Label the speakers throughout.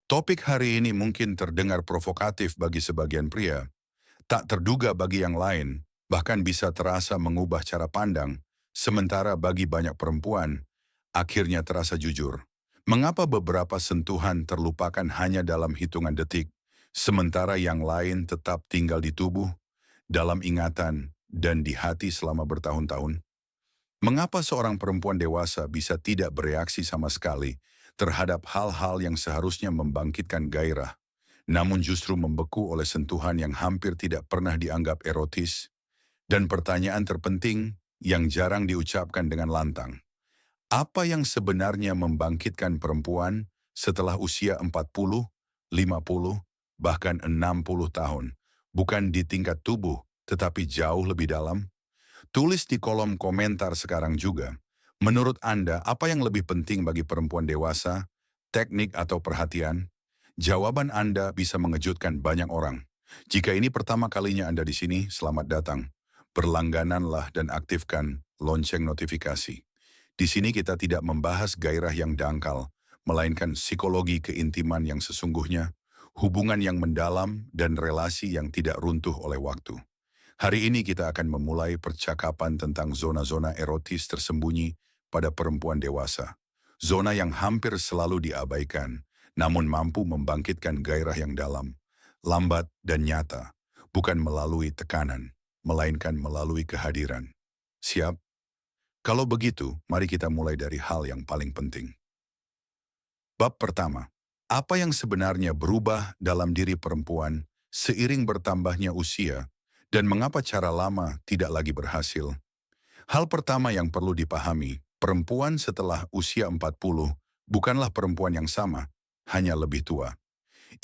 Speaker 1: Topik hari ini mungkin terdengar provokatif bagi sebagian pria, tak terduga bagi yang lain, bahkan bisa terasa mengubah cara pandang, sementara bagi banyak perempuan, akhirnya terasa jujur. Mengapa beberapa sentuhan terlupakan hanya dalam hitungan detik, sementara yang lain tetap tinggal di tubuh, dalam ingatan, dan di hati selama bertahun-tahun? Mengapa seorang perempuan dewasa bisa tidak bereaksi sama sekali terhadap hal-hal yang seharusnya membangkitkan gairah, namun justru membeku oleh sentuhan yang hampir tidak pernah dianggap erotis? Dan pertanyaan terpenting yang jarang diucapkan dengan lantang, apa yang sebenarnya membangkitkan perempuan setelah usia 40, 50, bahkan 60 tahun? Bukan di tingkat tubuh, tetapi jauh lebih dalam? Tulis di kolom komentar sekarang juga. Menurut Anda, apa yang lebih penting bagi perempuan dewasa, teknik atau perhatian? Jawaban Anda bisa mengejutkan banyak orang. Jika ini pertama kalinya Anda di sini, selamat datang. Berlanggananlah dan aktifkan lonceng notifikasi. Di sini kita tidak membahas gairah yang dangkal, melainkan psikologi keintiman yang sesungguhnya, hubungan yang mendalam, dan relasi yang tidak runtuh oleh waktu. Hari ini kita akan memulai percakapan tentang zona-zona erotis tersembunyi pada perempuan dewasa. Zona yang hampir selalu diabaikan, namun mampu membangkitkan gairah yang dalam, lambat dan nyata, bukan melalui tekanan, melainkan melalui kehadiran. Siap? Kalau begitu, mari kita mulai dari hal yang paling penting. Bab pertama, apa yang sebenarnya berubah dalam diri perempuan seiring bertambahnya usia dan mengapa cara lama tidak lagi berhasil? Hal pertama yang perlu dipahami, perempuan setelah usia 40 bukanlah perempuan yang sama, hanya lebih tua.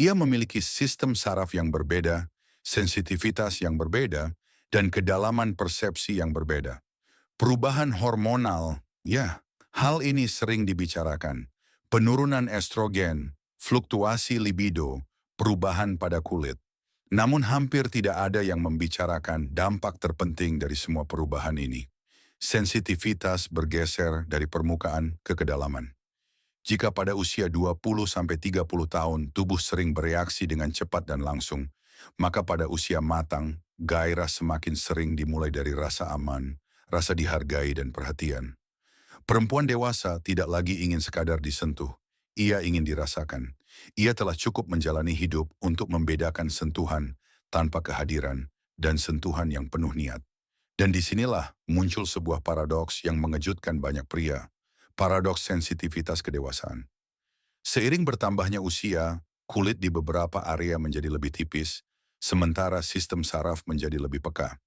Speaker 1: Ia memiliki sistem saraf yang berbeda, sensitivitas yang berbeda, dan kedalaman persepsi yang berbeda. Perubahan hormonal, ya, hal ini sering dibicarakan. Penurunan estrogen, fluktuasi libido, perubahan pada kulit. Namun hampir tidak ada yang membicarakan dampak terpenting dari semua perubahan ini. Sensitivitas bergeser dari permukaan ke kedalaman. Jika pada usia 20-30 tahun tubuh sering bereaksi dengan cepat dan langsung, maka pada usia matang, gairah semakin sering dimulai dari rasa aman, rasa dihargai dan perhatian. Perempuan dewasa tidak lagi ingin sekadar disentuh, ia ingin dirasakan. Ia telah cukup menjalani hidup untuk membedakan sentuhan tanpa kehadiran dan sentuhan yang penuh niat. Dan disinilah muncul sebuah paradoks yang mengejutkan banyak pria, paradoks sensitivitas kedewasaan. Seiring bertambahnya usia, kulit di beberapa area menjadi lebih tipis, sementara sistem saraf menjadi lebih peka.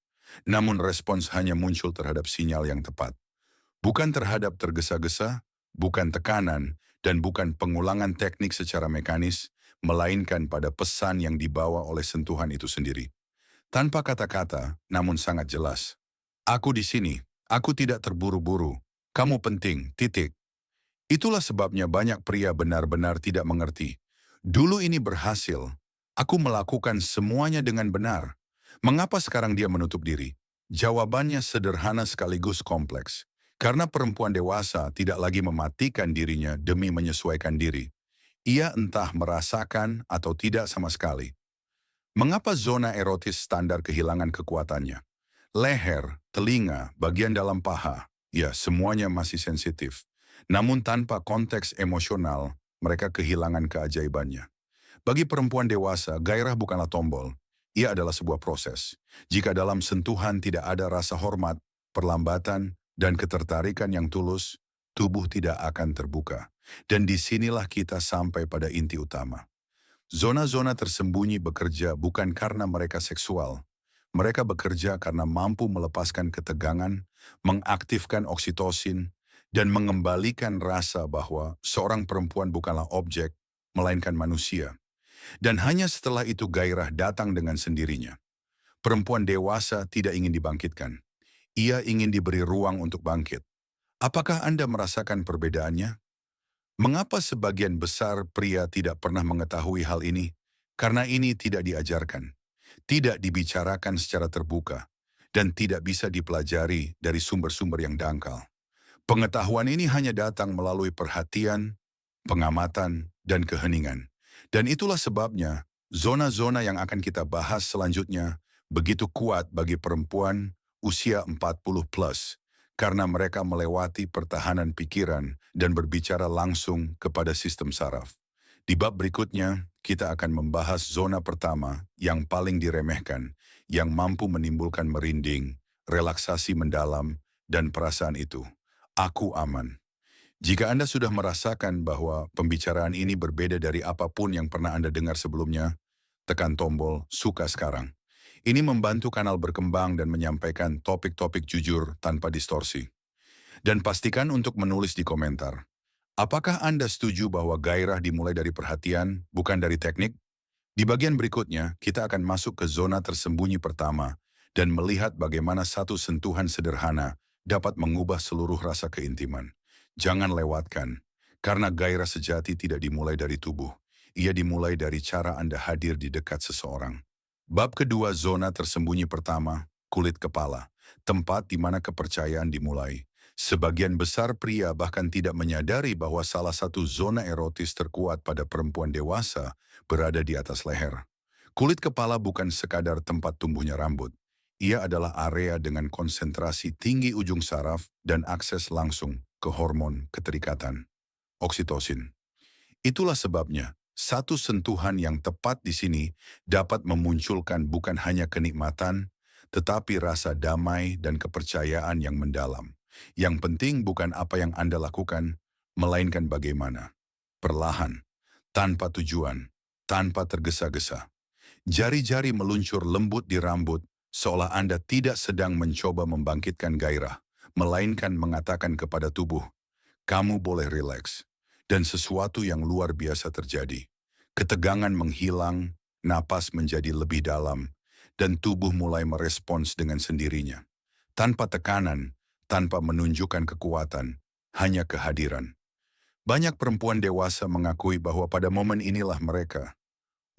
Speaker 1: Namun respons hanya muncul terhadap sinyal yang tepat. Bukan terhadap tergesa-gesa, bukan tekanan, dan bukan pengulangan teknik secara mekanis, melainkan pada pesan yang dibawa oleh sentuhan itu sendiri. Tanpa kata-kata, namun sangat jelas. Aku di sini, aku tidak terburu-buru, kamu penting, titik. Itulah sebabnya banyak pria benar-benar tidak mengerti. Dulu ini berhasil, aku melakukan semuanya dengan benar. Mengapa sekarang dia menutup diri? Jawabannya sederhana sekaligus kompleks. Karena perempuan dewasa tidak lagi mematikan dirinya demi menyesuaikan diri. Ia entah merasakan atau tidak sama sekali. Mengapa zona erotis standar kehilangan kekuatannya? Leher, telinga, bagian dalam paha, ya semuanya masih sensitif. Namun tanpa konteks emosional, mereka kehilangan keajaibannya. Bagi perempuan dewasa, gairah bukanlah tombol. Ia adalah sebuah proses. Jika dalam sentuhan tidak ada rasa hormat, perlambatan, dan ketertarikan yang tulus, tubuh tidak akan terbuka. Dan disinilah kita sampai pada inti utama. Zona-zona tersembunyi bekerja bukan karena mereka seksual. Mereka bekerja karena mampu melepaskan ketegangan, mengaktifkan oksitosin, dan mengembalikan rasa bahwa seorang perempuan bukanlah objek, melainkan manusia. Dan hanya setelah itu gairah datang dengan sendirinya. Perempuan dewasa tidak ingin dibangkitkan. Ia ingin diberi ruang untuk bangkit. Apakah Anda merasakan perbedaannya? Mengapa sebagian besar pria tidak pernah mengetahui hal ini? Karena ini tidak diajarkan, tidak dibicarakan secara terbuka, dan tidak bisa dipelajari dari sumber-sumber yang dangkal. Pengetahuan ini hanya datang melalui perhatian, pengamatan, dan keheningan. Dan itulah sebabnya, zona-zona yang akan kita bahas selanjutnya begitu kuat bagi perempuan usia 40 plus, karena mereka melewati pertahanan pikiran dan berbicara langsung kepada sistem saraf. Di bab berikutnya, kita akan membahas zona pertama yang paling diremehkan, yang mampu menimbulkan merinding, relaksasi mendalam, dan perasaan itu. Aku aman. Jika Anda sudah merasakan bahwa pembicaraan ini berbeda dari apapun yang pernah Anda dengar sebelumnya, tekan tombol "Suka" sekarang. Ini membantu kanal berkembang dan menyampaikan topik-topik jujur tanpa distorsi. Dan pastikan untuk menulis di komentar. Apakah Anda setuju bahwa gairah dimulai dari perhatian, bukan dari teknik? Di bagian berikutnya, kita akan masuk ke zona tersembunyi pertama dan melihat bagaimana satu sentuhan sederhana dapat mengubah seluruh rasa keintiman. Jangan lewatkan, karena gairah sejati tidak dimulai dari tubuh. Ia dimulai dari cara Anda hadir di dekat seseorang. Bab kedua, zona tersembunyi pertama, kulit kepala, tempat di mana kepercayaan dimulai. Sebagian besar pria bahkan tidak menyadari bahwa salah satu zona erotis terkuat pada perempuan dewasa berada di atas leher. Kulit kepala bukan sekadar tempat tumbuhnya rambut. Ia adalah area dengan konsentrasi tinggi ujung saraf dan akses langsung ke hormon keterikatan, oksitosin. Itulah sebabnya, satu sentuhan yang tepat di sini dapat memunculkan bukan hanya kenikmatan, tetapi rasa damai dan kepercayaan yang mendalam. Yang penting bukan apa yang Anda lakukan, melainkan bagaimana. Perlahan, tanpa tujuan, tanpa tergesa-gesa. Jari-jari meluncur lembut di rambut, seolah Anda tidak sedang mencoba membangkitkan gairah, melainkan mengatakan kepada tubuh, kamu boleh rileks. Dan sesuatu yang luar biasa terjadi. Ketegangan menghilang, napas menjadi lebih dalam, dan tubuh mulai merespons dengan sendirinya. Tanpa tekanan, tanpa menunjukkan kekuatan, hanya kehadiran. Banyak perempuan dewasa mengakui bahwa pada momen inilah mereka,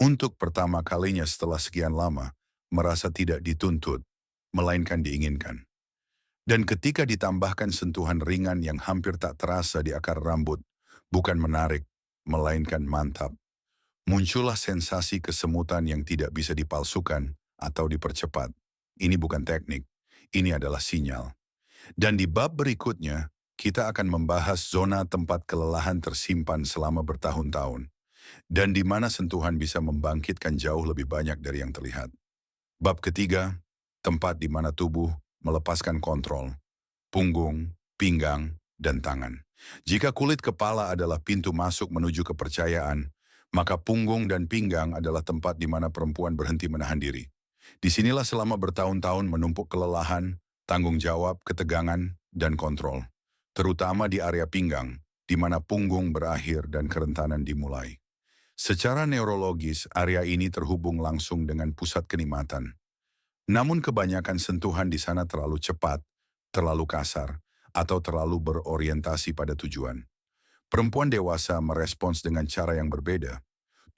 Speaker 1: untuk pertama kalinya setelah sekian lama, merasa tidak dituntut, melainkan diinginkan. Dan ketika ditambahkan sentuhan ringan yang hampir tak terasa di akar rambut, bukan menarik, melainkan mantap, muncullah sensasi kesemutan yang tidak bisa dipalsukan atau dipercepat. Ini bukan teknik, ini adalah sinyal. Dan di bab berikutnya, kita akan membahas zona tempat kelelahan tersimpan selama bertahun-tahun, dan di mana sentuhan bisa membangkitkan jauh lebih banyak dari yang terlihat. Bab ketiga, tempat di mana tubuh melepaskan kontrol, punggung, pinggang, dan tangan. Jika kulit kepala adalah pintu masuk menuju kepercayaan, maka punggung dan pinggang adalah tempat di mana perempuan berhenti menahan diri. Disinilah selama bertahun-tahun menumpuk kelelahan, tanggung jawab, ketegangan, dan kontrol. Terutama di area pinggang, di mana punggung berakhir dan kerentanan dimulai. Secara neurologis, area ini terhubung langsung dengan pusat kenikmatan. Namun kebanyakan sentuhan di sana terlalu cepat, terlalu kasar, atau terlalu berorientasi pada tujuan. Perempuan dewasa merespons dengan cara yang berbeda.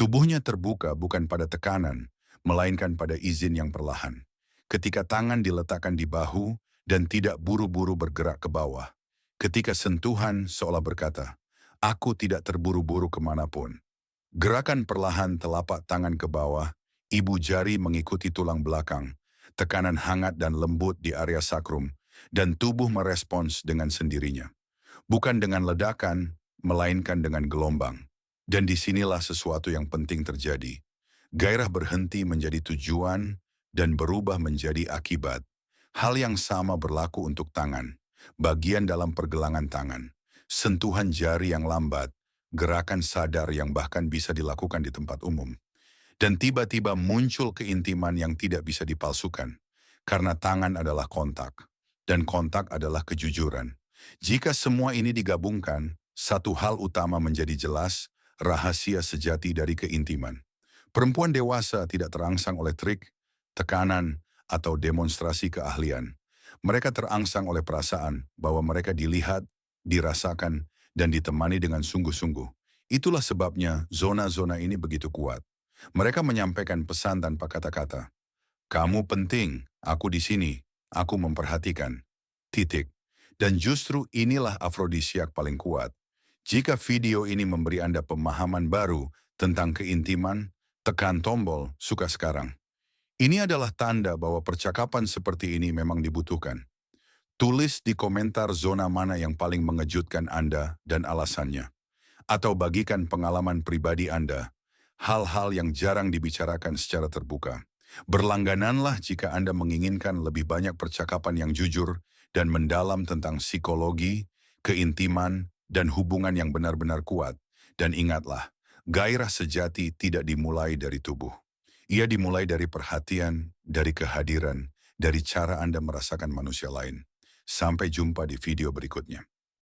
Speaker 1: Tubuhnya terbuka bukan pada tekanan, melainkan pada izin yang perlahan. Ketika tangan diletakkan di bahu dan tidak buru-buru bergerak ke bawah. Ketika sentuhan seolah berkata, aku tidak terburu-buru kemanapun. Gerakan perlahan telapak tangan ke bawah, ibu jari mengikuti tulang belakang, tekanan hangat dan lembut di area sakrum, dan tubuh merespons dengan sendirinya. Bukan dengan ledakan, melainkan dengan gelombang. Dan disinilah sesuatu yang penting terjadi. Gairah berhenti menjadi tujuan dan berubah menjadi akibat. Hal yang sama berlaku untuk tangan, bagian dalam pergelangan tangan, sentuhan jari yang lambat, gerakan sadar yang bahkan bisa dilakukan di tempat umum. Dan tiba-tiba muncul keintiman yang tidak bisa dipalsukan. Karena tangan adalah kontak, dan kontak adalah kejujuran. Jika semua ini digabungkan, satu hal utama menjadi jelas, rahasia sejati dari keintiman. Perempuan dewasa tidak terangsang oleh trik, tekanan, atau demonstrasi keahlian. Mereka terangsang oleh perasaan bahwa mereka dilihat, dirasakan, dan ditemani dengan sungguh-sungguh. Itulah sebabnya zona-zona ini begitu kuat. Mereka menyampaikan pesan tanpa kata-kata. Kamu penting, aku di sini, aku memperhatikan. Titik. Dan justru inilah afrodisiak paling kuat. Jika video ini memberi Anda pemahaman baru tentang keintiman, tekan tombol "suka sekarang". Ini adalah tanda bahwa percakapan seperti ini memang dibutuhkan. Tulis di komentar zona mana yang paling mengejutkan Anda dan alasannya. Atau bagikan pengalaman pribadi Anda, hal-hal yang jarang dibicarakan secara terbuka. Berlanggananlah jika Anda menginginkan lebih banyak percakapan yang jujur dan mendalam tentang psikologi, keintiman, dan hubungan yang benar-benar kuat. Dan ingatlah, gairah sejati tidak dimulai dari tubuh. Ia dimulai dari perhatian, dari kehadiran, dari cara Anda merasakan manusia lain. Sampai jumpa di video berikutnya.